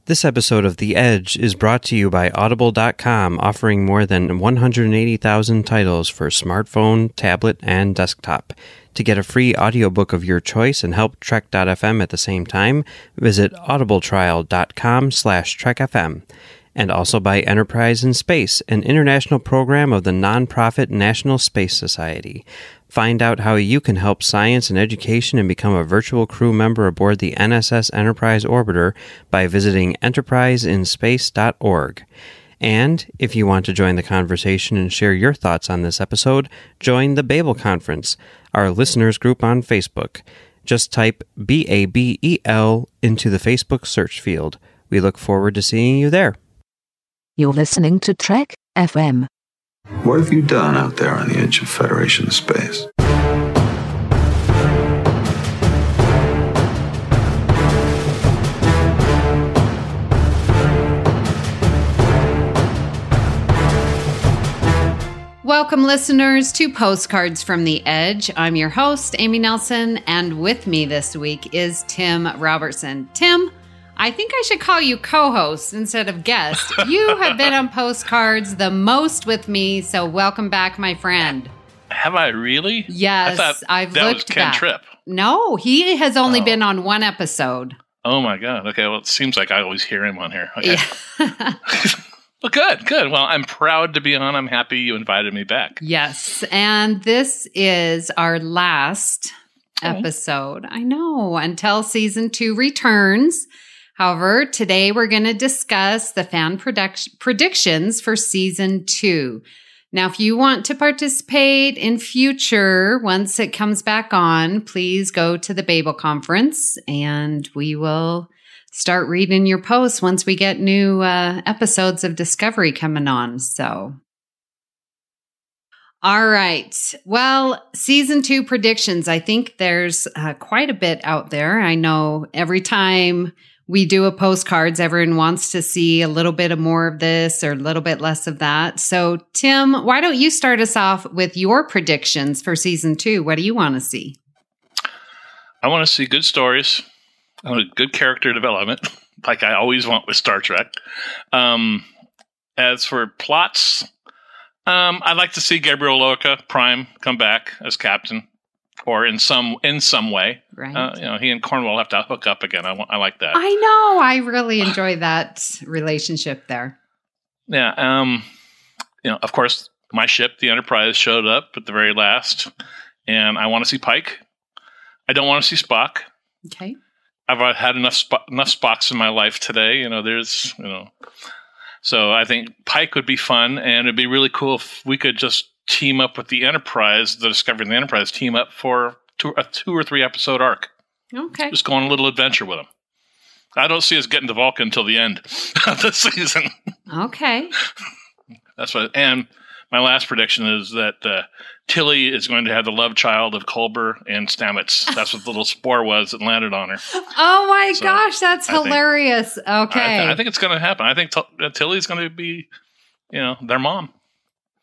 This episode of The Edge is brought to you by Audible.com, offering more than 180,000 titles for smartphone, tablet, and desktop. To get a free audiobook of your choice and help Trek.fm at the same time, visit audibletrial.com/trekfm. And also by Enterprise in Space, an international program of the nonprofit National Space Society. Find out how you can help science and education and become a virtual crew member aboard the NSS Enterprise Orbiter by visiting enterpriseinspace.org. And if you want to join the conversation and share your thoughts on this episode, join the Babel Conference, our listeners group on Facebook. Just type BABEL into the Facebook search field. We look forward to seeing you there. You're listening to Trek FM. What have you done out there on the edge of Federation space? Welcome, listeners, to Postcards from the Edge. I'm your host, Amy Nelson, and with me this week is Tim Robertson. Tim, I think I should call you co-host instead of guest. You have been on Postcards the most with me, so welcome back, my friend. Have I really? Yes, I've that looked was Ken back. Tripp. No, he has only been on one episode. Oh my God. Okay, well, it seems like I always hear him on here. Okay. Yeah. Well, good. Well, I'm proud to be on. I'm happy you invited me back. Yes, and this is our last episode. I know, until season 2 returns. However, today we're going to discuss the fan predictions for season 2. Now, if you want to participate in future, once it comes back on, please go to the Babel Conference and we will start reading your posts once we get new episodes of Discovery coming on. So, all right. Well, season 2 predictions. I think there's quite a bit out there. I know every time we do a Postcards, everyone wants to see a little bit of more of this or a little bit less of that. So, Tim, why don't you start us off with your predictions for season 2? What do you want to see? I want to see good stories. I want a good character development, like I always want with Star Trek. As for plots, I'd like to see Gabriel Lorca Prime come back as captain, or in some way. Right. He and Cornwall have to hook up again. I like that. I know. I really enjoy that relationship there. Yeah. Of course, my ship, the Enterprise, showed up at the very last, and I want to see Pike. I don't want to see Spock. Okay. I've had enough Spocks in my life today. So I think Pike would be fun, and it'd be really cool if we could just team up with the Enterprise, the Discovery of the Enterprise, team up for a 2 or 3 episode arc. Okay. Just go on a little adventure with them. I don't see us getting to Vulcan until the end of the season. Okay. That's what. And my last prediction is that Tilly is going to have the love child of Culber and Stamets. That's what the little spore was that landed on her. Oh my gosh, that's hilarious. Okay. I think it's going to happen. I think Tilly's going to be, their mom.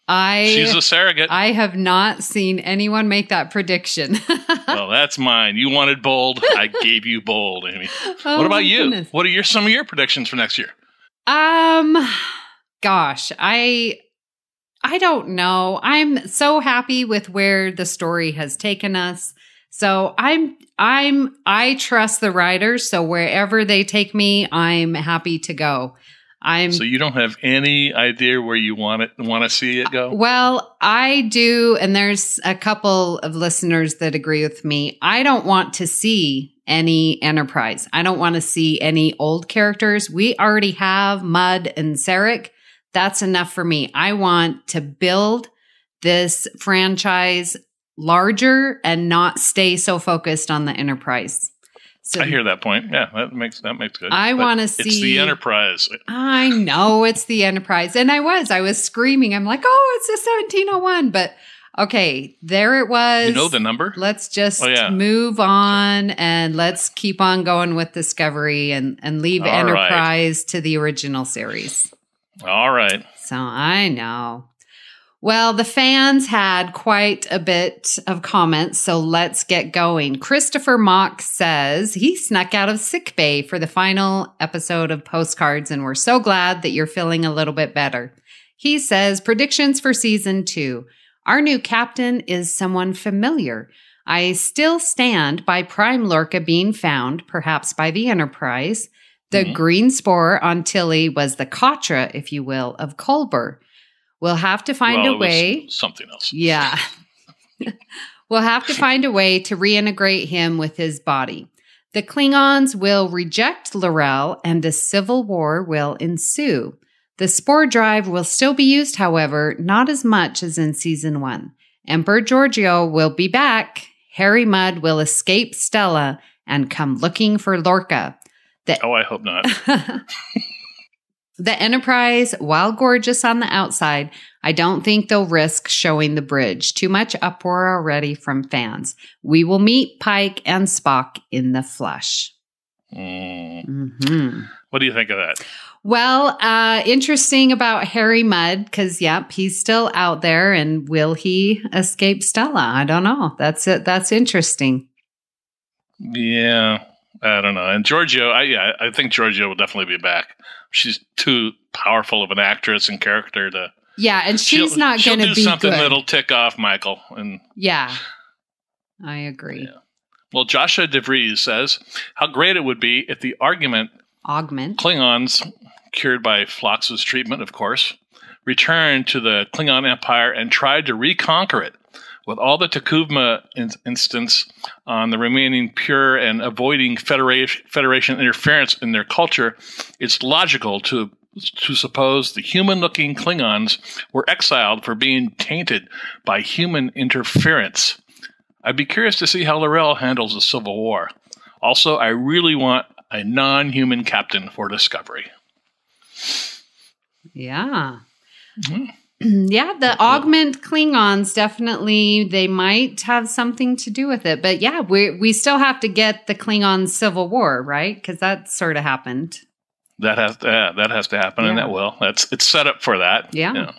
She's a surrogate. I have not seen anyone make that prediction. Well, that's mine. You wanted bold. I gave you bold, Amy. What about you? Goodness. What are some of your predictions for next year? Gosh, I don't know. I'm so happy with where the story has taken us. So I trust the writers. So wherever they take me, I'm happy to go. So you don't have any idea where you want to see it go? Well, I do. And there's a couple of listeners that agree with me. I don't want to see any Enterprise. I don't want to see any old characters. We already have Mudd and Sarek. That's enough for me. I want to build this franchise larger and not stay so focused on the Enterprise. So I hear that point. Yeah, that makes good. I want to see. It's the Enterprise. I know it's the Enterprise. And I was screaming. I'm like, oh, it's the 1701. But okay, there it was. You know the number? Let's just move on and let's keep on going with Discovery and leave Enterprise to the original series. All right. So I know. Well, the fans had quite a bit of comments, so let's get going. Christopher Mock says he snuck out of sickbay for the final episode of Postcards, and we're so glad that you're feeling a little bit better. He says, predictions for season 2. Our new captain is someone familiar. I still stand by Prime Lorca being found, perhaps by the Enterprise. The green spore on Tilly was the Katra, if you will, of Culber. We'll have to find a way. Something else. Yeah. We'll have to find a way to reintegrate him with his body. The Klingons will reject L'Rell and a civil war will ensue. The spore drive will still be used, however, not as much as in season 1. Emperor Giorgio will be back. Harry Mudd will escape Stella and come looking for Lorca. I hope not. The Enterprise, while gorgeous on the outside, I don't think they'll risk showing the bridge. Too much uproar already from fans. We will meet Pike and Spock in the flesh. What do you think of that? Well, interesting about Harry Mudd, because, yep, he's still out there, and will he escape Stella? I don't know. That's it. That's interesting. Yeah, I don't know. And Giorgio, I think Giorgio will definitely be back. She's too powerful of an actress and character to. Yeah, and she's not going to be do something good. that'll tick off Michael. And yeah, I agree. Yeah. Well, Joshua DeVries says, how great it would be if the augment Klingons, cured by Phlox's treatment, of course, returned to the Klingon Empire and tried to reconquer it. With all the Takuvma instance on the remaining pure and avoiding Federation interference in their culture, it's logical to suppose the human-looking Klingons were exiled for being tainted by human interference. I'd be curious to see how L'Rell handles the Civil War. Also, I really want a non-human captain for Discovery. Yeah. Mm-hmm. Yeah, the augment Klingons definitely, they might have something to do with it. But yeah, we still have to get the Klingon Civil War, right? Because that sort of happened. That has to happen, and that will. It's set up for that. Yeah.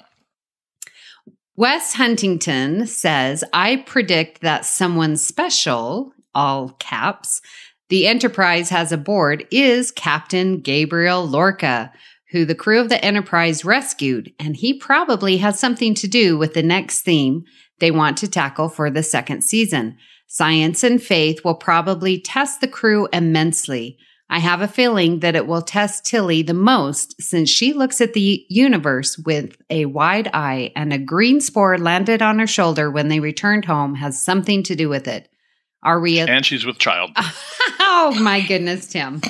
Wes Huntington says, I predict that someone special, all caps, the Enterprise has aboard is Captain Gabriel Lorca, who the crew of the Enterprise rescued, and he probably has something to do with the next theme they want to tackle for the second season. Science and faith will probably test the crew immensely. I have a feeling that it will test Tilly the most since she looks at the universe with a wide eye, and a green spore landed on her shoulder when they returned home has something to do with it. Are we? And she's with child. Oh my goodness, Tim.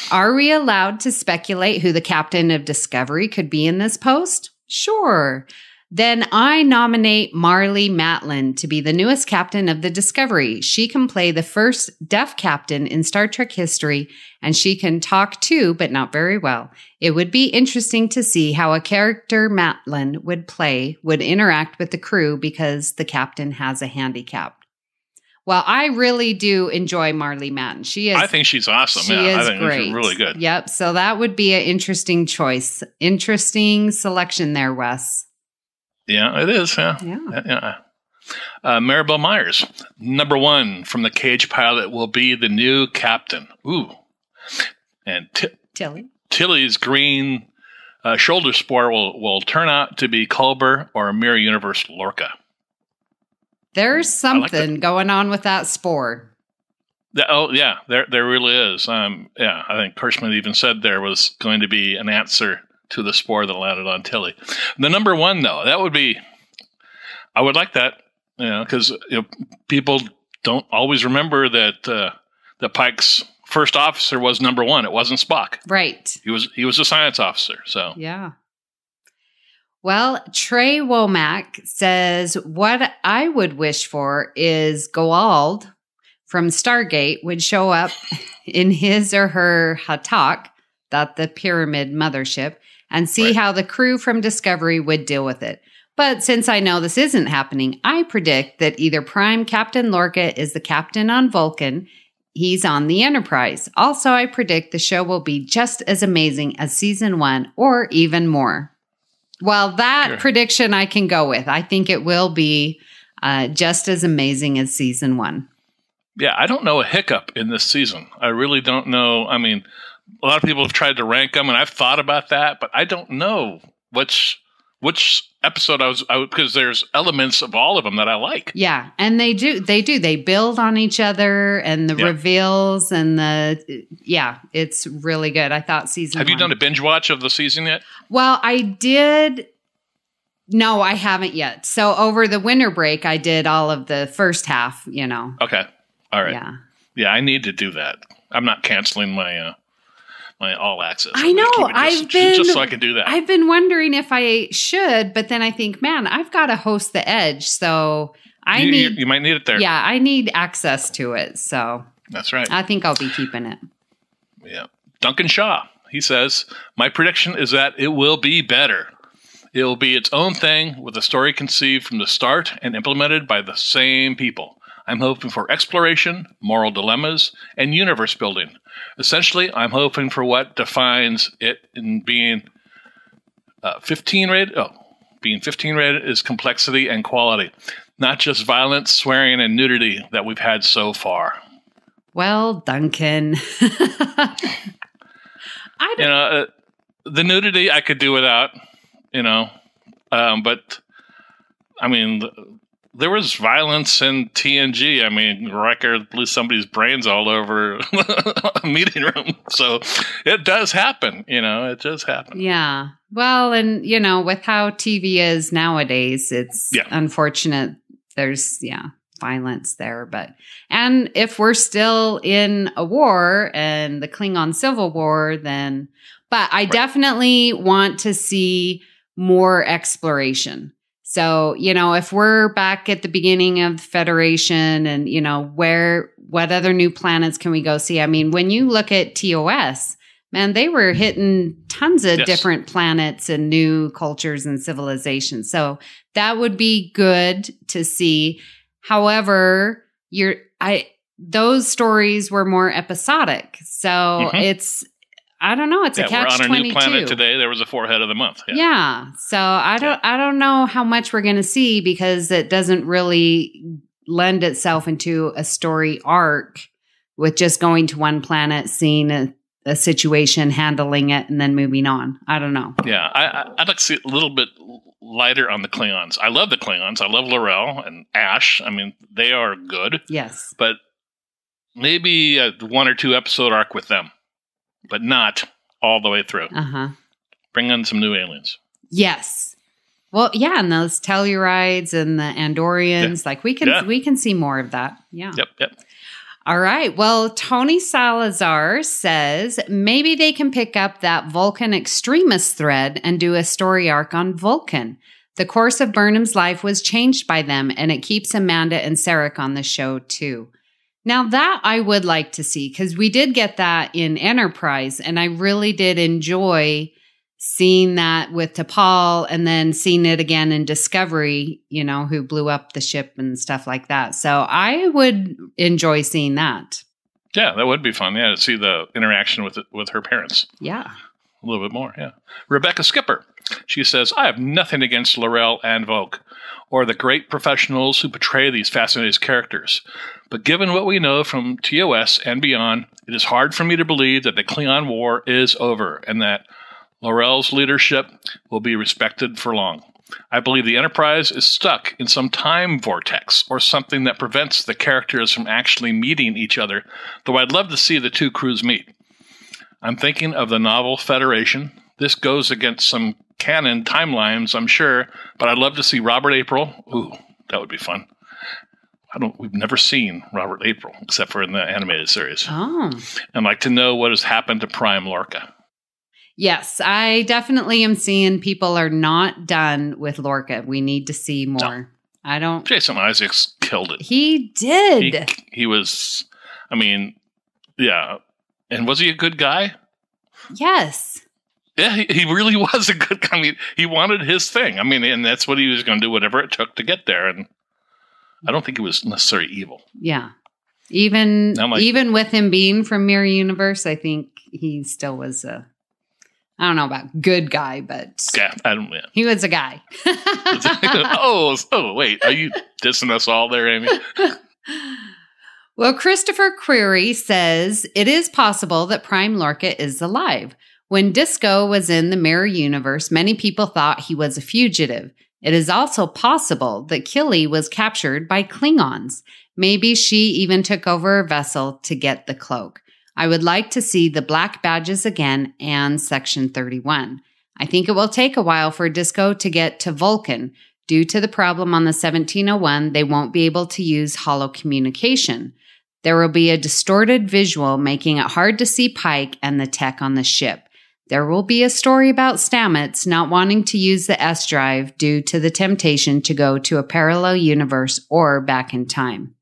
Are we allowed to speculate who the captain of Discovery could be in this post? Sure. Then I nominate Marlee Matlin to be the newest captain of the Discovery. She can play the first deaf captain in Star Trek history, and she can talk too, but not very well. It would be interesting to see how a character Matlin would interact with the crew because the captain has a handicap. Well, I really do enjoy Marlee Matlin. I think she's awesome. I think great. She's really good. Yep. So that would be an interesting choice. Interesting selection there, Wes. Yeah, it is. Yeah. Maribel Myers, number 1 from the Cage pilot, will be the new captain. Ooh. And Tilly's green shoulder spore will turn out to be Culber or Mirror Universe Lorca. There's something going on with that spore. There really is. I think Kirschman even said there was going to be an answer to the spore that landed on Tilly. The number 1, though, that would be, I would like that, because people don't always remember that Pike's first officer was number 1. It wasn't Spock. Right. He was a science officer. So yeah. Well, Trey Womack says, what I would wish for is Goa'uld from Stargate would show up in his or her Hatak, that's the pyramid mothership, and see how the crew from Discovery would deal with it. But since I know this isn't happening, I predict that either Prime Captain Lorca is the captain on Vulcan, he's on the Enterprise. Also, I predict the show will be just as amazing as season 1 or even more. Well, that prediction I can go with. I think it will be just as amazing as season 1. Yeah, I don't know a hiccup in this season. I really don't know. I mean, a lot of people have tried to rank them, and I've thought about that, but I don't know which episode because there's elements of all of them that I like. Yeah, and they do. They build on each other and the reveals and it's really good. I thought season 1. Have you done a binge watch of the season yet? Well, I did. No, I haven't yet. So over the winter break, I did all of the first half, Okay. All right. Yeah, I need to do that. I'm not canceling my all access. I know. Just so I can do that. I've been wondering if I should, but then I think, man, I've got to host The Edge, so you might need it there. Yeah, I need access to it. So that's right. I think I'll be keeping it. Yeah. Duncan Shaw, he says, my prediction is that it will be better. It will be its own thing with a story conceived from the start and implemented by the same people. I'm hoping for exploration, moral dilemmas, and universe building. Essentially, I'm hoping for what defines it in being 15 rated. Being 15 rated is complexity and quality, not just violence, swearing, and nudity that we've had so far. Well, Duncan. The nudity I could do without, but I mean, there was violence in TNG. I mean, Riker blew somebody's brains all over a meeting room. So it does happen, it does happen. Yeah. Well, and, with how TV is nowadays, it's unfortunate. There's, violence there. And if we're still in a war and the Klingon Civil War, then, but I definitely want to see more exploration. So, if we're back at the beginning of the Federation and, what other new planets can we go see? I mean, when you look at TOS, man, they were hitting tons of different planets and new cultures and civilizations. So that would be good to see. However, those stories were more episodic. So I don't know. It's a catch-22. We're on a new planet today. There was a forehead of the month. Yeah. So I don't know how much we're going to see because it doesn't really lend itself into a story arc with just going to one planet, seeing a situation, handling it, and then moving on. I don't know. Yeah. I'd like to see a little bit lighter on the Klingons. I love the Klingons. I love L'Rell and Ash. I mean, they are good. Yes. But maybe a 1 or 2 episode arc with them. But not all the way through. Bring in some new aliens. Yes. Well, yeah, and those Tellurides and the Andorians, we can see more of that. Yeah. Yep. All right. Well, Tony Salazar says maybe they can pick up that Vulcan extremist thread and do a story arc on Vulcan. The course of Burnham's life was changed by them, and it keeps Amanda and Sarek on the show too. Now that I would like to see, because we did get that in Enterprise, and I really did enjoy seeing that with T'Pol and then seeing it again in Discovery, who blew up the ship and stuff like that. So I would enjoy seeing that. Yeah, that would be fun. Yeah, to see the interaction with her parents. Yeah. A little bit more, yeah. Rebecca Skipper, she says, I have nothing against L'Rell and Vogue, or the great professionals who portray these fascinating characters. But given what we know from TOS and beyond, it is hard for me to believe that the Klingon War is over and that L'Rell's leadership will be respected for long. I believe the Enterprise is stuck in some time vortex or something that prevents the characters from actually meeting each other, though I'd love to see the two crews meet. I'm thinking of the novel Federation. This goes against some canon timelines, I'm sure, but I'd love to see Robert April. Ooh, that would be fun. We've never seen Robert April except for in the animated series. Oh. I'd like to know what has happened to Prime Lorca. Yes, I definitely am seeing people are not done with Lorca. We need to see more. No. Jason Isaacs killed it. He did. He was, yeah. And was he a good guy? Yes. Yeah, he really was a good guy. He wanted his thing. And that's what he was going to do, whatever it took to get there. And I don't think he was necessarily evil. Yeah. Even with him being from Mirror Universe, I think he still was a I don't know about good guy, but he was a guy. Wait. Are you dissing us all there, Amy? Well, Christopher Query says, it is possible that Prime Lorca is alive. When Disco was in the mirror universe, many people thought he was a fugitive. It is also possible that Killy was captured by Klingons. Maybe she even took over a vessel to get the cloak. I would like to see the black badges again and Section 31. I think it will take a while for Disco to get to Vulcan. Due to the problem on the 1701, they won't be able to use holo communication. There will be a distorted visual, making it hard to see Pike and the tech on the ship. There will be a story about Stamets not wanting to use the S drive due to the temptation to go to a parallel universe or back in time.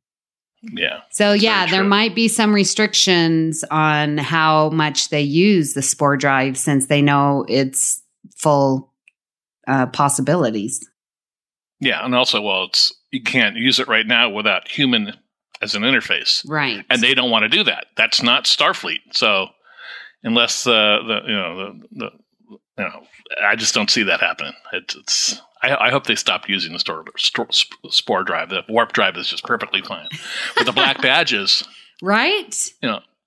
Yeah. So, there might be some restrictions on how much they use the spore drive since they know its full possibilities. Yeah, and also, you can't use it right now without human as an interface. Right. And they don't want to do that. That's not Starfleet. So, unless I just don't see that happening. I hope they stopped using the spore drive. The warp drive is just perfectly fine. With the black badges. Right?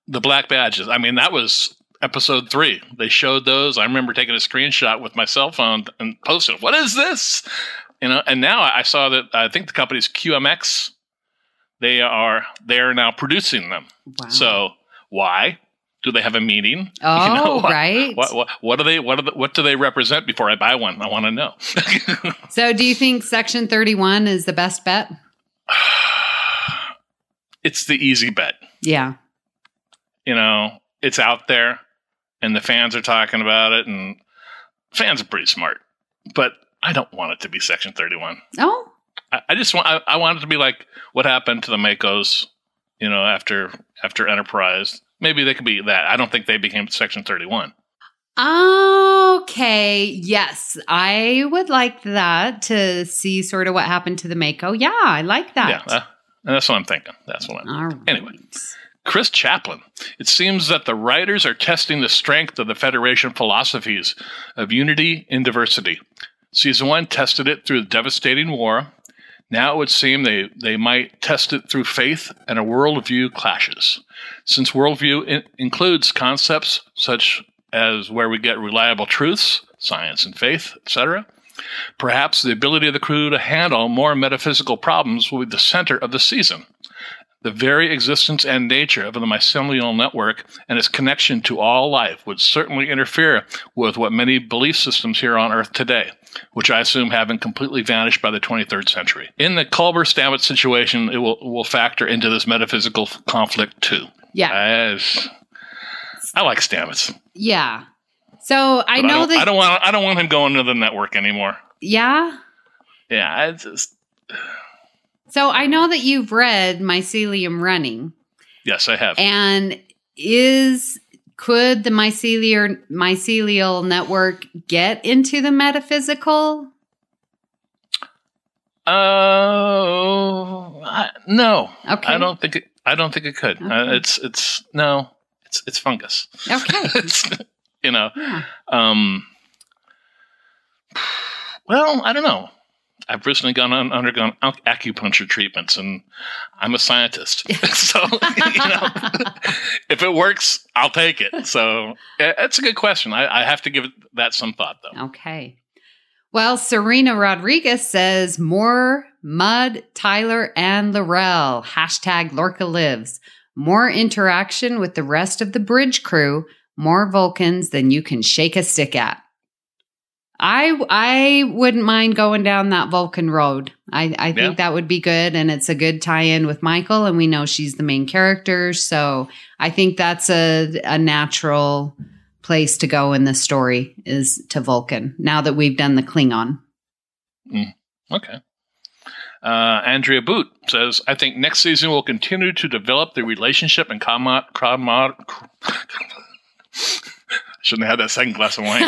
The black badges. I mean, that was episode 3. They showed those. I remember taking a screenshot with my cell phone and posting, what is this? And now I saw that I think the company's QMX, they are now producing them. Wow. So why? Do they have a meeting? Oh, right. What do they represent before I buy one? I want to know. So do you think Section 31 is the best bet? It's the easy bet. Yeah. It's out there and the fans are talking about it, and fans are pretty smart, but I don't want it to be Section 31. Oh. I want it to be like what happened to the Makos, after Enterprise. Maybe they could be that. I don't think they became Section 31. Okay. Yes. I would like that to see sort of what happened to the Mako. Yeah, I like that. Yeah, that's what I'm thinking. Anyway. Chris Chaplin. It seems that the writers are testing the strength of the Federation philosophies of unity and diversity. Season 1 tested it through the devastating war. Now it would seem they might test it through faith and a worldview clashes. Since worldview includes concepts such as where we get reliable truths, science and faith, etc., perhaps the ability of the crew to handle more metaphysical problems will be the center of the season. The very existence and nature of the mycelial network and its connection to all life would certainly interfere with what many belief systems here on Earth today, which I assume haven't completely vanished by the 23rd century. In the Culber-Stamets situation, it will factor into this metaphysical conflict too. Yeah. I like Stamets. Yeah. So I don't want him going to the network anymore. Yeah? Yeah, So I know that you've read Mycelium Running. Yes, I have. And could the mycelial network get into the metaphysical? No. Okay. I don't think it could. Okay. It's fungus. Okay. Yeah. Well, I don't know. I've recently undergone acupuncture treatments, and I'm a scientist. So, if it works, I'll take it. So, it's a good question. I have to give that some thought, though. Okay. Well, Serena Rodriguez says, more Mud, Tyler, and Laurel. # Lorca lives. More interaction with the rest of the bridge crew. More Vulcans than you can shake a stick at. I wouldn't mind going down that Vulcan road. I think that would be good, and it's a good tie-in with Michael, and we know she's the main character, so I think that's a natural place to go in the story is to Vulcan, now that we've done the Klingon. Okay. Andrea Boot says, I think next season we'll continue to develop the relationship and shouldn't have had that second glass of wine.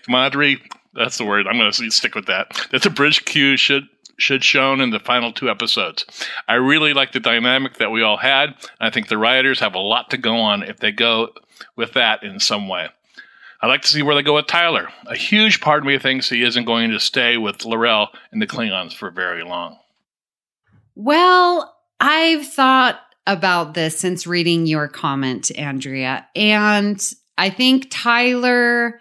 Camaraderie, that's the word. I'm going to stick with that. That the bridge queue should shown in the final 2 episodes. I really like the dynamic that we all had. I think the writers have a lot to go on if they go with that in some way. I'd like to see where they go with Tyler. A huge part of me thinks he isn't going to stay with L'Rell and the Klingons for very long. Well, I've thought about this since reading your comment, Andrea. And I think Tyler,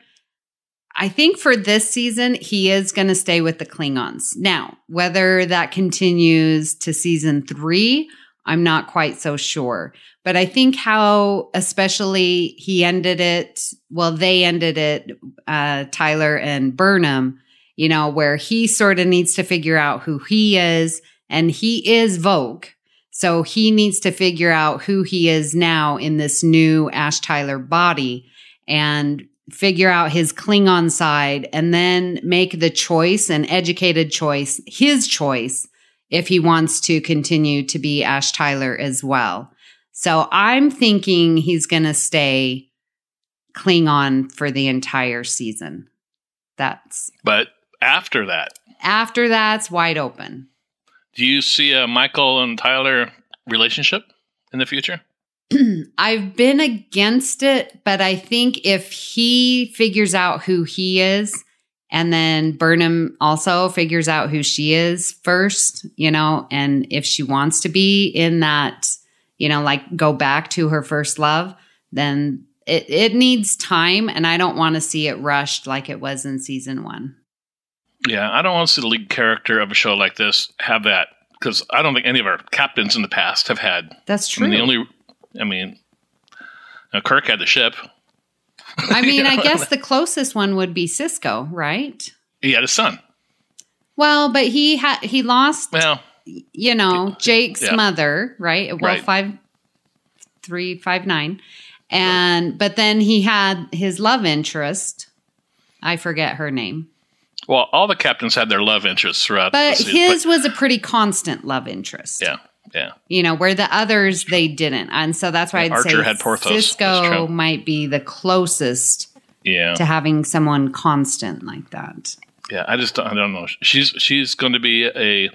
for this season, he is going to stay with the Klingons. Now, whether that continues to season 3, I'm not quite so sure. But I think how, especially they ended it, Tyler and Burnham, where he sort of needs to figure out who he is, and he is Vogue. So he needs to figure out who he is now in this new Ash Tyler body and figure out his Klingon side, and then make the choice, an educated choice, his choice, if he wants to continue to be Ash Tyler as well. So I'm thinking he's going to stay Klingon for the entire season. But after that? After that's wide open. Do you see a Michael and Tyler relationship in the future? I've been against it, but I think if he figures out who he is, and then Burnham also figures out who she is first, and if she wants to be in that, go back to her first love, then it needs time, and I don't want to see it rushed like it was in season 1. Yeah, I don't want to see the lead character of a show like this have that, because I don't think any of our captains in the past have had. That's true. Kirk had the ship. I guess the closest one would be Cisco, right? He had a son. Well, but he lost, Jake's mother, right? Well, right. 5'9", but then he had his love interest. I forget her name. Well, all the captains had their love interests throughout. But his was a pretty constant love interest. Yeah. Where the others, they didn't. And so that's why I'd Archer say had Porthos. Cisco might be the closest to having someone constant like that. Yeah, I don't know. She's going to be a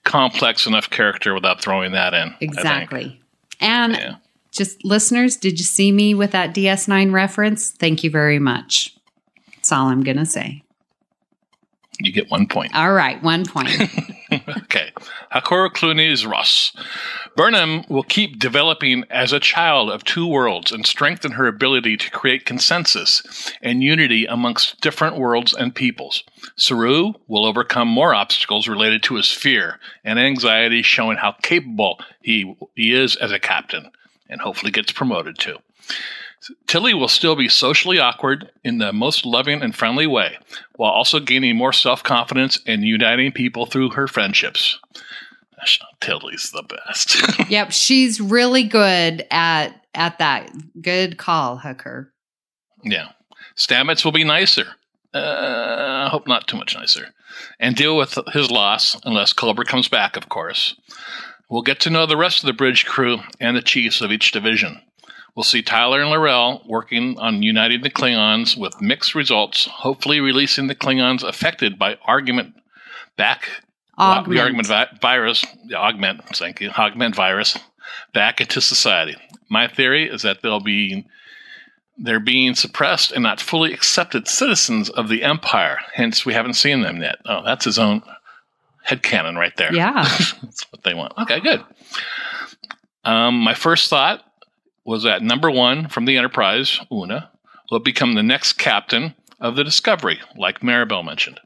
complex enough character without throwing that in. Exactly. And just listeners, did you see me with that DS9 reference? Thank you very much. That's all I'm going to say. You get 1 point. All right, 1 point. Okay. Hakor Clooney's Ross. Burnham will keep developing as a child of two worlds and strengthen her ability to create consensus and unity amongst different worlds and peoples. Saru will overcome more obstacles related to his fear and anxiety, showing how capable he is as a captain, and hopefully gets promoted too. Tilly will still be socially awkward in the most loving and friendly way, while also gaining more self-confidence and uniting people through her friendships. Tilly's the best. Yep, she's really good at that. Good call, Hooker. Yeah. Stamets will be nicer. I hope not too much nicer. And deal with his loss, unless Culber comes back, of course. We'll get to know the rest of the bridge crew and the chiefs of each division. We'll see Tyler and L'Rell working on uniting the Klingons with mixed results, hopefully releasing the Klingons affected by augment virus back into society. My theory is that they're being suppressed and not fully accepted citizens of the Empire. Hence, we haven't seen them yet. Oh, that's his own headcanon right there. Yeah. That's what they want. Okay, good. My first thought was that number 1 from the Enterprise, Una, will become the next captain of the Discovery, like Maribel mentioned.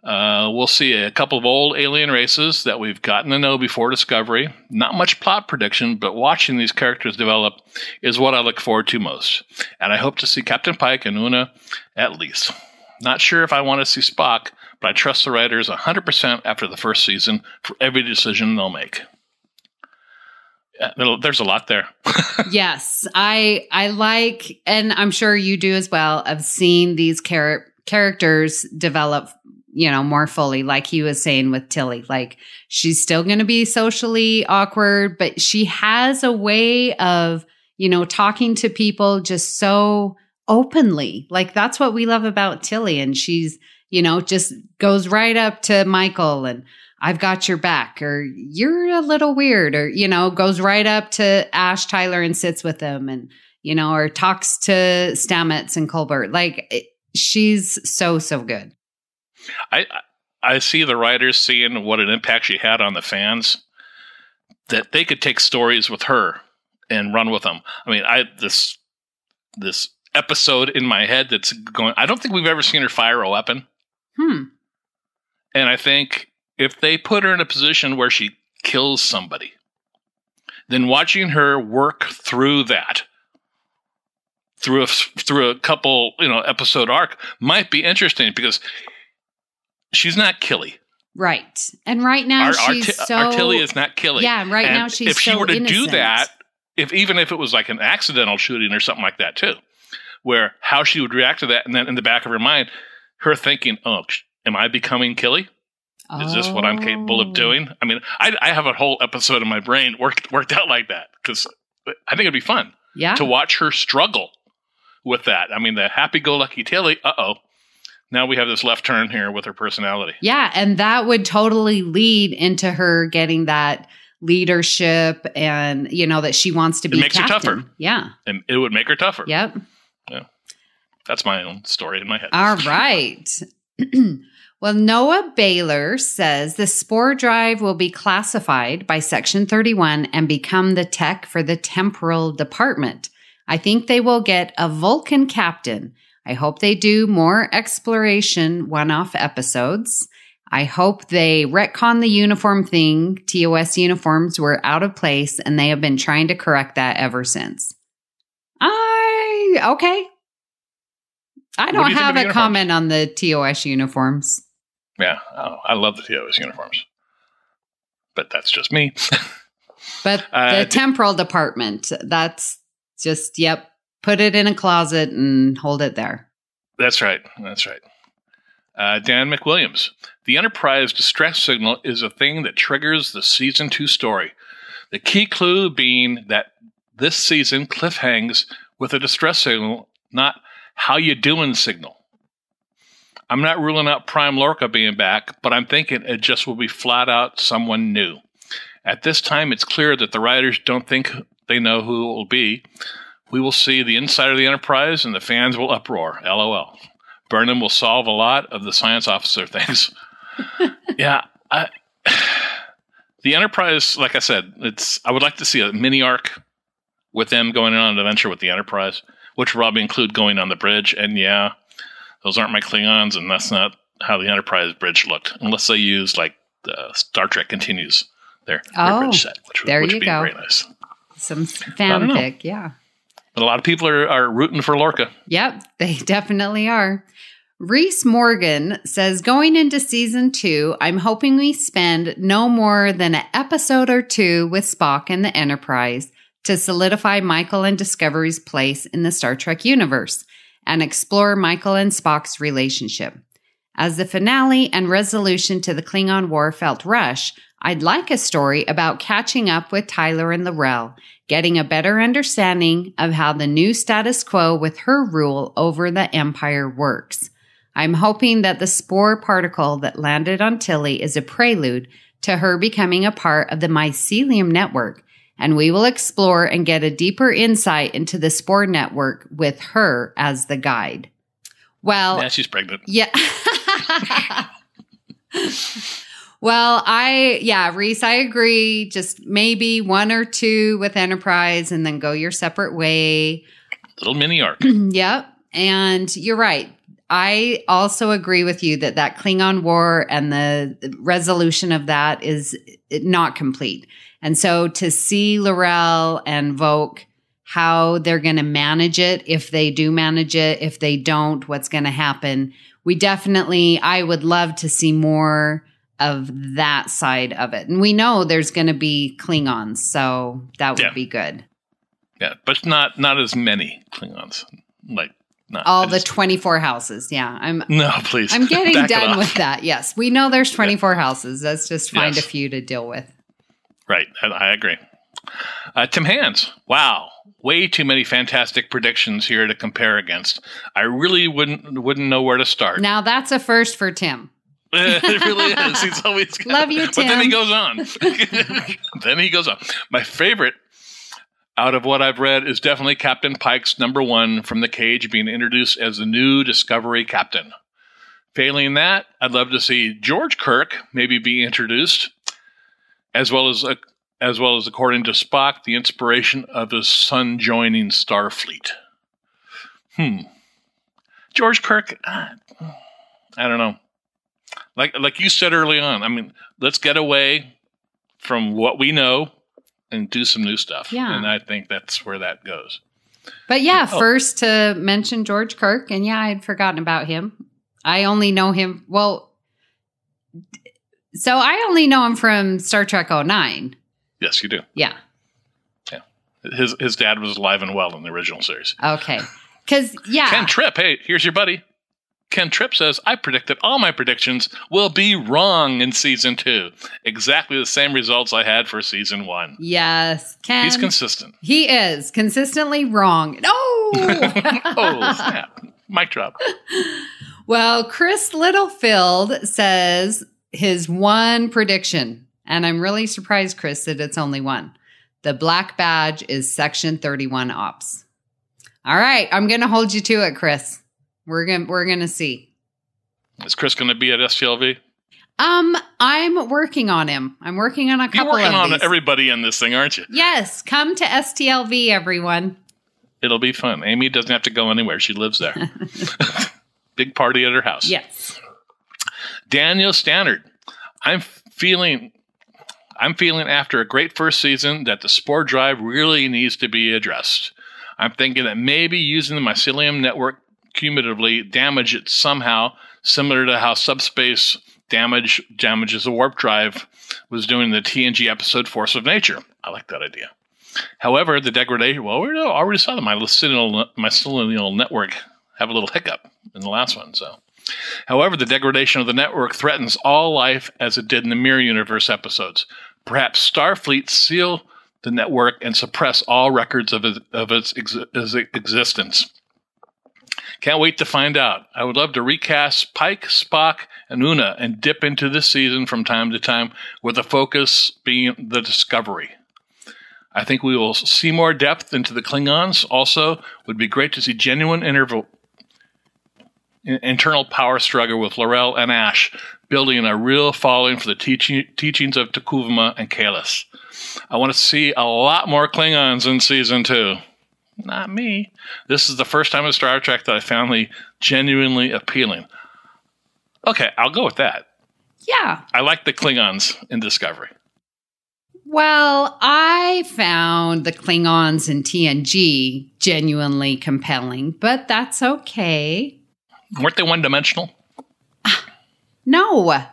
We'll see a couple of old alien races that we've gotten to know before Discovery. Not much plot prediction, but watching these characters develop is what I look forward to most. And I hope to see Captain Pike and Una at least. Not sure if I want to see Spock, but I trust the writers 100% after the first season for every decision they'll make. There's a lot there. Yes, I like, and I'm sure you do as well, of seeing these characters develop, more fully, like he was saying with Tilly. Like, she's still going to be socially awkward, but she has a way of, talking to people just so openly. Like, that's what we love about Tilly. And she's, just goes right up to Michael and, I've got your back, or you're a little weird, or, goes right up to Ash Tyler and sits with him and, or talks to Stamets and Colbert. Like, she's so good. I see the writers seeing what an impact she had on the fans, that they could take stories with her and run with them. I mean, this episode in my head that's going, I don't think we've ever seen her fire a weapon. And I think if they put her in a position where she kills somebody, then watching her work through that, through a couple, episode arc might be interesting, because she's not killy. Right. And right now Artilly is not killy. Yeah, now she's if she so were to innocent. do that, even if it was like an accidental shooting or something like that too, where how she would react to that, and then in the back of her mind, her thinking, oh, am I becoming killy? Is this what I'm capable of doing? I mean, I have a whole episode in my brain worked out like that, because I think it'd be fun to watch her struggle with that. I mean, the happy-go-lucky Tilly, now we have this left turn here with her personality. Yeah, and that would totally lead into her getting that leadership, and, that she wants to be captain. It makes her tougher. Yeah. And it would make her tougher. Yep. Yeah. That's my own story in my head. All right. Well, Noah Baylor says the spore drive will be classified by Section 31 and become the tech for the temporal department. I think they will get a Vulcan captain. I hope they do more exploration one-off episodes. I hope they retcon the uniform thing. TOS uniforms were out of place, and they have been trying to correct that ever since. Okay. I don't have a comment on the TOS uniforms. Yeah, I love the TOS uniforms. But that's just me. But the temporal department, that's just, put it in a closet and hold it there. That's right. Dan McWilliams. The Enterprise distress signal is a thing that triggers the Season 2 story. The key clue being that this season cliffhangs with a distress signal, not how you doing signal. I'm not ruling out Prime Lorca being back, but I'm thinking it just will be flat out someone new. At this time, it's clear that the writers don't think they know who it will be. We will see the inside of the Enterprise, and the fans will uproar. LOL. Burnham will solve a lot of the science officer things. Yeah. The Enterprise, like I said, I would like to see a mini arc with them going on an adventure with the Enterprise, which will probably include going on the bridge. And yeah, those aren't my Klingons, and that's not how the Enterprise bridge looked, unless they use like the Star Trek Continues their bridge set, which would be very nice. Some fanfic, yeah. But a lot of people are rooting for Lorca. Yep, they definitely are. Reese Morgan says, going into Season 2, I'm hoping we spend no more than an episode or two with Spock and the Enterprise to solidify Michael and Discovery's place in the Star Trek universe and explore Michael and Spock's relationship. As the finale and resolution to the Klingon War felt rushed, I'd like a story about catching up with Tyler and L'Rell, getting a better understanding of how the new status quo with her rule over the Empire works. I'm hoping that the spore particle that landed on Tilly is a prelude to her becoming a part of the mycelium network, and we will explore and get a deeper insight into the spore network with her as the guide. Well, yeah, she's pregnant. Yeah. Well, Reese, I agree. Just maybe one or two with Enterprise and then go your separate way. Little mini arc. Yep. And you're right. I also agree with you that Klingon War and the resolution of that is not complete. And so to see L'Rell and Voq, how they're going to manage it, if they do manage it, if they don't, what's going to happen. I would love to see more of that side of it. And we know there's going to be Klingons, so that would be good. Yeah, but not as many Klingons. Like not all the 24 houses. Yeah, no, please. I'm getting done with that. Yes, we know there's 24 houses. Let's just find a few to deal with. Right, I agree. Tim Hands. Wow, way too many fantastic predictions here to compare against. I really wouldn't know where to start. Now that's a first for Tim. It really is. He's always love you, Tim. But then he goes on. My favorite. out of what I've read, is definitely Captain Pike's number one from the cage being introduced as the new Discovery captain. Failing that, I'd love to see George Kirk maybe be introduced, as well as according to Spock, the inspiration of his son joining Starfleet. George Kirk, I don't know. Like you said early on, I mean, let's get away from what we know and do some new stuff. Yeah. And I think that's where that goes. But first to mention George Kirk, and I'd forgotten about him. I only know him, so I only know him from Star Trek 09. Yes, you do. Yeah. Yeah. His dad was alive and well in the original series. Okay. Because, Ken Tripp, hey, here's your buddy. Ken Tripp says, I predict that all my predictions will be wrong in season 2. Exactly the same results I had for season 1. Yes, Ken. He's consistent. He is consistently wrong. No! Oh, snap. Mic drop. Well, Chris Littlefield says his one prediction, and I'm really surprised, Chris, that it's only one. The black badge is Section 31 Ops. All right, I'm going to hold you to it, Chris. We're gonna see. Is Chris going to be at STLV? I'm working on him. I'm working on a couple of these. You're working on everybody in this thing, aren't you? Yes, come to STLV, everyone. It'll be fun. Amy doesn't have to go anywhere. She lives there. Big party at her house. Yes. Daniel Stannard. I'm feeling after a great first season that the spore drive really needs to be addressed. I'm thinking that maybe using the mycelium network cumulatively damage it somehow, similar to how subspace damages a warp drive was doing in the TNG episode Force of Nature. I like that idea. However, the degradation, we already saw the mycelial network have a little hiccup in the last one. So, however, the degradation of the network threatens all life as it did in the Mirror Universe episodes. Perhaps Starfleet seal the network and suppress all records of its existence. Can't wait to find out. I would love to recast Pike, Spock, and Una and dip into this season from time to time with the focus being the Discovery. I think we will see more depth into the Klingons. Also, would be great to see genuine internal power struggle with L'Rell and Ash, building a real following for the teachings of T'Kuvma and Kahless. I want to see a lot more Klingons in season 2. Not me. This is the first time in Star Trek that I found genuinely appealing. Okay, I'll go with that. Yeah. I like the Klingons in Discovery. Well, I found the Klingons in TNG genuinely compelling, but that's okay. Weren't they one-dimensional? No.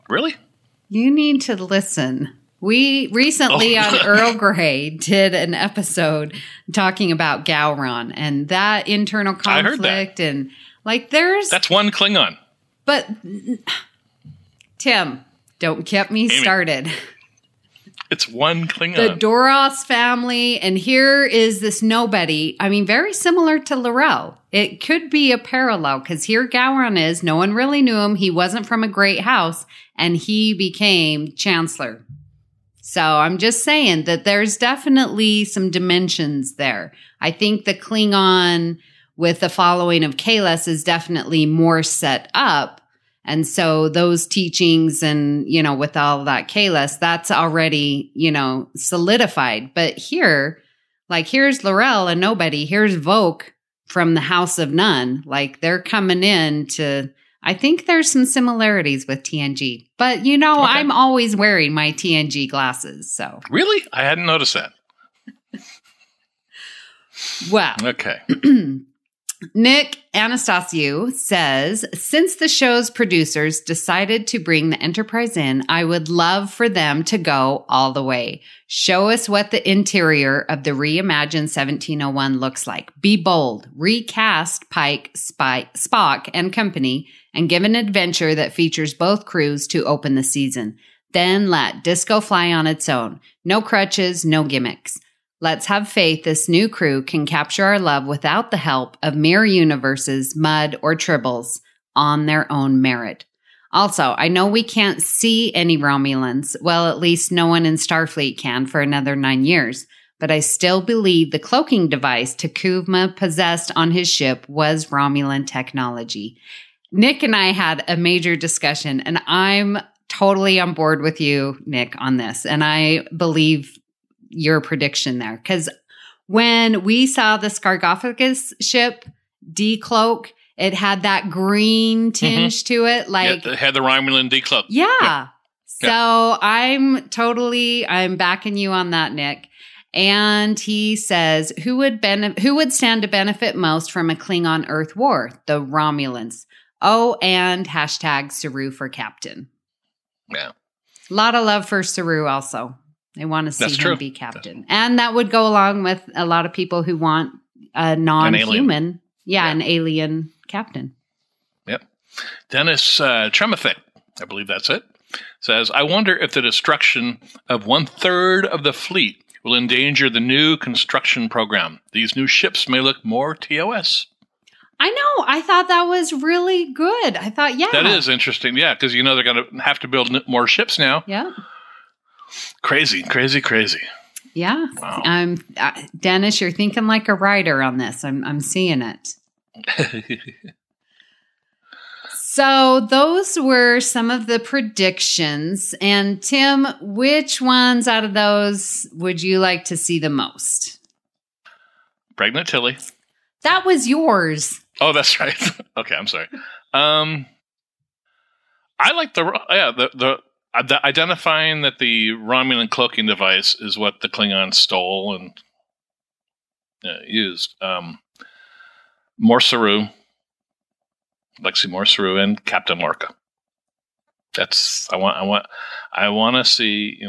Really? You need to listen. We recently on Earl Grey did an episode talking about Gowron and that internal conflict. I heard that. And that's one Klingon. But Tim, don't get me started. It's one Klingon. The Doros family, and here is this nobody. I mean, very similar to L'Rell. It could be a parallel because here Gowron is. No one really knew him. He wasn't from a great house, and he became Chancellor. So I'm just saying that there's definitely some dimensions there. I think the Klingon with the following of Kahless is definitely more set up. And so those teachings and, with all that Kahless, that's already, solidified. But here, here's L'Rell and nobody. Here's Voq from the House of None. They're coming in to... I think there's some similarities with TNG. But, okay. I'm always wearing my TNG glasses, so. Really? I hadn't noticed that. Well. Okay. Nick Anastasiou says, since the show's producers decided to bring the Enterprise in, I would love for them to go all the way. Show us what the interior of the reimagined 1701 looks like. Be bold. Recast Pike, Spock, and company, and give an adventure that features both crews to open the season. Then let Disco fly on its own. No crutches, no gimmicks. Let's have faith this new crew can capture our love without the help of mirror universes, mud, or tribbles on their own merit. Also, I know we can't see any Romulans. Well, at least no one in Starfleet can for another 9 years. but I still believe the cloaking device Takuma possessed on his ship was Romulan technology. Nick and I had a major discussion, and I'm totally on board with you, Nick, on this. And I believe your prediction there. Because when we saw the Sarcophagus ship decloak, it had that green tinge to it. Like it had the Romulan decloak. Yeah. So I'm backing you on that, Nick. And he says, who would stand to benefit most from a Klingon Earth war? The Romulans. Oh, and hashtag Saru for captain. Yeah. A lot of love for Saru also. They want to see him be captain. And that would go along with a lot of people who want a non-human. An alien captain. Yep. Dennis Tremothick, I believe that's it, says, I wonder if the destruction of 1/3 of the fleet will endanger the new construction program. These new ships may look more TOS. I know. I thought that was really good. I thought, that is interesting. Yeah, because they're going to have to build more ships now. Yeah. Crazy. Yeah. Wow. Dennis, you're thinking like a writer on this. I'm seeing it. So those were some of the predictions. And Tim, which ones out of those would you like to see the most? Pregnant Tilly. That was yours. Oh, that's right. Okay, I'm sorry. I like the identifying that the Romulan cloaking device is what the Klingons stole and used. More Saru, Lexi Moore Saru, and Captain Lorca. That's I want to see.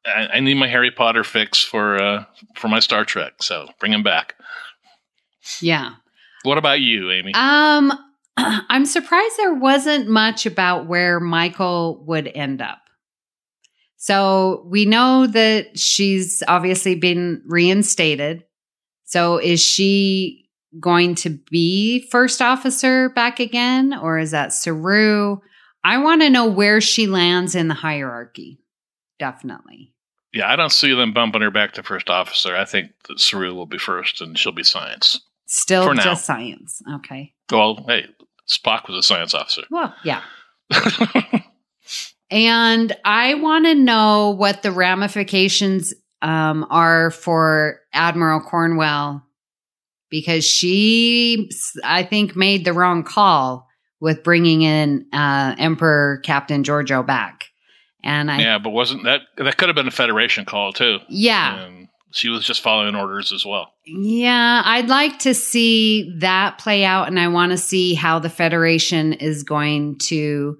I need my Harry Potter fix for my Star Trek. So bring him back. Yeah. What about you, Amy? I'm surprised there wasn't much about where Michael would end up. So we know that she's obviously been reinstated. So is she going to be first officer back again? Or is that Saru? I want to know where she lands in the hierarchy. Definitely. Yeah, I don't see them bumping her back to first officer. I think that Saru will be first and she'll be science. Still just science. Okay. Well, hey, Spock was a science officer. Well, yeah. And I want to know what the ramifications are for Admiral Cornwell, because she, I think, made the wrong call with bringing in Emperor Captain Giorgio back. And but wasn't that could have been a Federation call too? Yeah. And she was just following orders as well. Yeah, I'd like to see that play out, and I want to see how the Federation is going to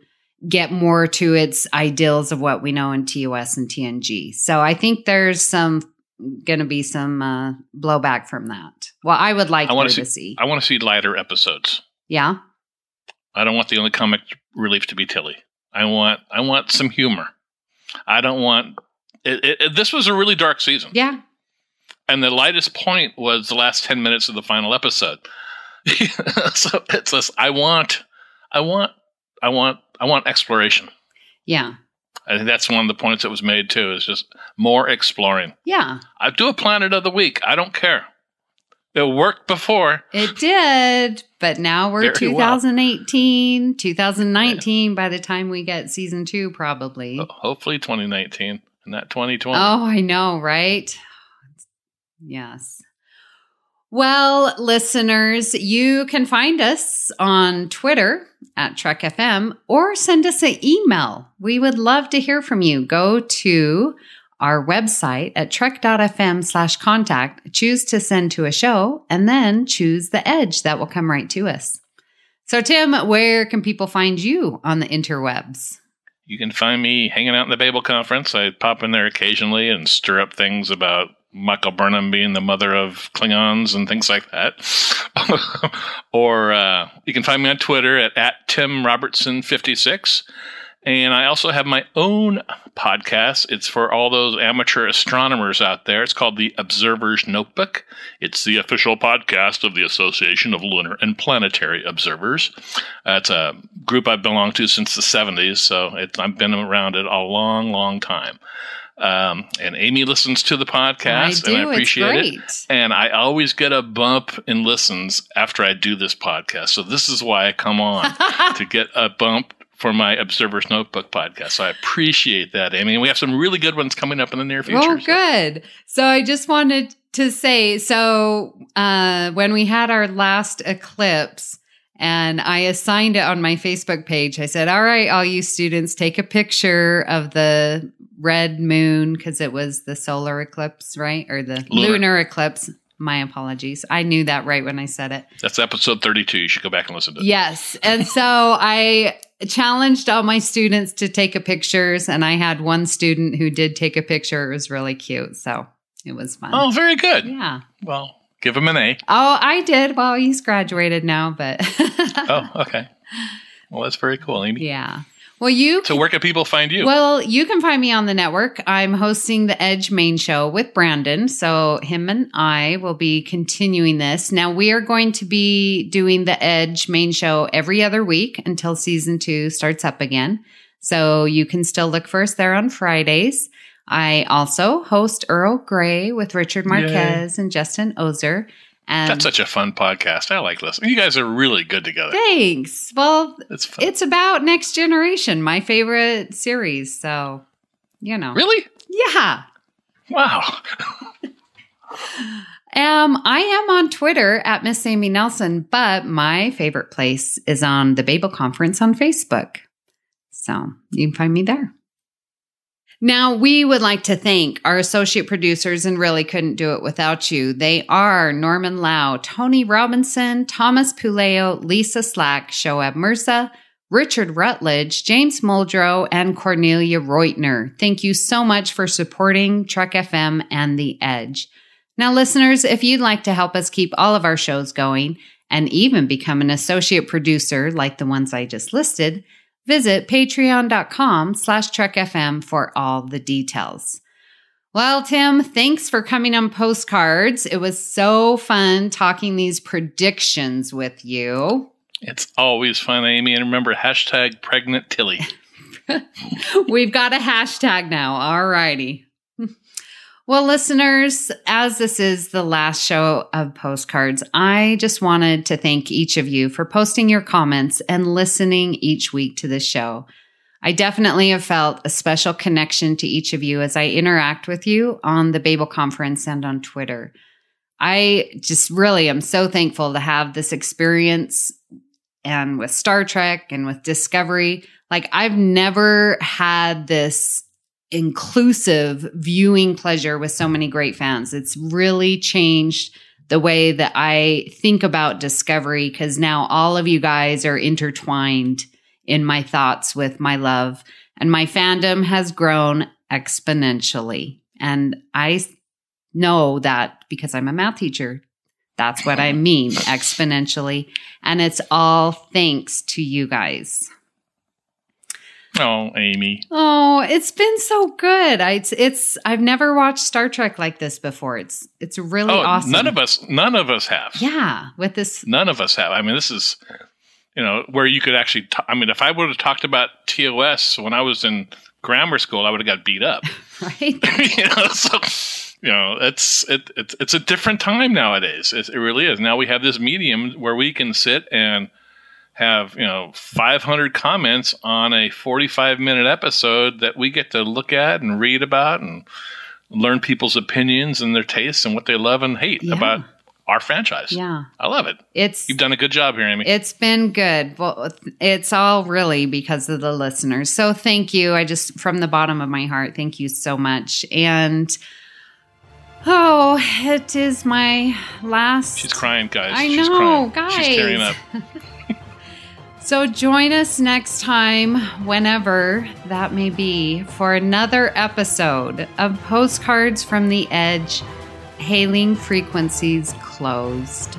get more to its ideals of what we know in TOS and TNG. So I think there's going to be some blowback from that. Well, I would like to see. I want to see lighter episodes. Yeah. I don't want the only comic relief to be Tilly. I want some humor. I don't want this was a really dark season. Yeah. And the lightest point was the last 10 minutes of the final episode. So it's this, I want exploration. Yeah. I think that's one of the points that was made too, is just more exploring. Yeah. I do a Planet of the Week. I don't care. It worked before. It did, but now we're 2018, 2019 by the time we get season 2, probably. Hopefully 2019, not 2020. Oh, I know, right? Yes. Well, listeners, you can find us on Twitter at Trek FM or send us an email. We would love to hear from you. Go to our website at trek.fm/contact, choose to send to a show, and then choose the edge. That will come right to us. So, Tim, where can people find you on the interwebs? You can find me hanging out in the Babel Conference. I pop in there occasionally and stir up things about Michael Burnham being the mother of Klingons and things like that. Or you can find me on Twitter at Tim Robertson 56. And I also have my own podcast. It's for all those amateur astronomers out there. It's called The Observer's Notebook. It's the official podcast of the Association of Lunar and Planetary Observers. It's a group I've belonged to since the 70s, so I've been around it a long, long time. And Amy listens to the podcast, and I appreciate it. And I always get a bump in listens after I do this podcast. So this is why I come on to get a bump for my Observer's Notebook podcast. So I appreciate that, Amy. And we have some really good ones coming up in the near future. Oh, good. So I just wanted to say, when we had our last eclipse, and I assigned it on my Facebook page, I said, all right, all you students, take a picture of the red moon, because it was the solar eclipse, right? Or the lunar eclipse. My apologies. I knew that right when I said it. That's episode 32. You should go back and listen to it. Yes. And so I challenged all my students to take a pictures, and I had one student who did take a picture. It was really cute. So it was fun. Oh, very good. Yeah. Well, give him an A. Oh, I did. Well, he's graduated now, but. Oh, okay. Well, that's very cool, Amy. Yeah. Well, So where can people find you? Well, you can find me on the network. I'm hosting the Edge main show with Brandon. So him and I will be continuing this. Now, we are going to be doing the Edge main show every other week until season 2 starts up again. So you can still look for us there on Fridays. I also host Earl Grey with Richard Marquez and Justin Ozer. And that's such a fun podcast. I like listening. You guys are really good together. Thanks. Well, it's about Next Generation, my favorite series. So, Really? Yeah. Wow. I am on Twitter at Miss Amy Nelson, but my favorite place is on the Babel Conference on Facebook. So you can find me there. Now, we would like to thank our associate producers, and really couldn't do it without you. They are Norman Lau, Tony Robinson, Thomas Puleo, Lisa Slack, Shoaib Mirza, Richard Rutledge, James Muldrow, and Cornelia Reutner. Thank you so much for supporting Trek FM and The Edge. Now, listeners, if you'd like to help us keep all of our shows going and even become an associate producer like the ones I just listed, visit patreon.com/trekfm for all the details. Well, Tim, thanks for coming on Postcards. It was so fun talking these predictions with you. It's always fun, Amy. And remember, #PregnantTilly. We've got a hashtag now. All righty. Well, listeners, as this is the last show of Postcards, I just wanted to thank each of you for posting your comments and listening each week to the show. I definitely have felt a special connection to each of you as I interact with you on the Babel Conference and on Twitter. I just really am so thankful to have this experience, and with Star Trek and with Discovery. Like, I've never had this inclusive viewing pleasure with so many great fans. It's really changed the way that I think about Discovery, because now all of you guys are intertwined in my thoughts with my love, and my fandom has grown exponentially. And I know that because I'm a math teacher. That's what I mean, exponentially. And it's all thanks to you guys. Oh, Amy. Oh, it's been so good. I've never watched Star Trek like this before. It's really awesome. None of us have. Yeah, with this. None of us have. I mean, this is, where you could actually, if I would have talked about TOS when I was in grammar school, I would have got beat up. Right. It's a different time nowadays. It really is. Now we have this medium where we can sit and have 500 comments on a 45-minute episode that we get to look at and read about and learn people's opinions and their tastes and what they love and hate about our franchise. Yeah, I love it. You've done a good job here, Amy. It's been good. Well, it's all really because of the listeners. So thank you. I just, from the bottom of my heart, thank you so much. And it is my last. She's crying, guys. She's crying. Guys. She's tearing up. So join us next time, whenever that may be, for another episode of Postcards from the Edge, Hailing Frequencies Closed.